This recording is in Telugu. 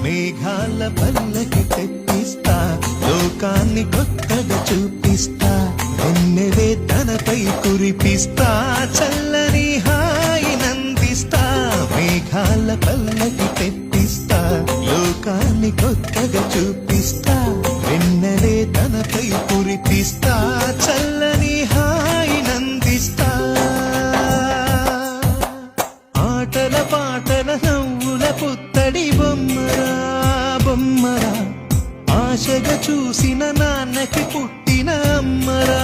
మేఘాల పల్లకి తెప్పిస్తా, లోకాన్ని కొత్తగా చూపిస్తా, వెన్నెలే తనపై కురిపిస్తా, చల్లని హాయినందిస్తా. మేఘాల పల్లకి తెప్పిస్తా, లోకాన్ని కొత్తగా చూపిస్తా, వెన్నెలే తనపై కురిపిస్తా, చల్లని హాయినందిస్తా. ఆటల పాటల నవ్వుల పుత్తడి బొమ్మరా బొమ్మరా, ఆశగా చూసిన నాన్నకి పుట్టిన అమ్మరా.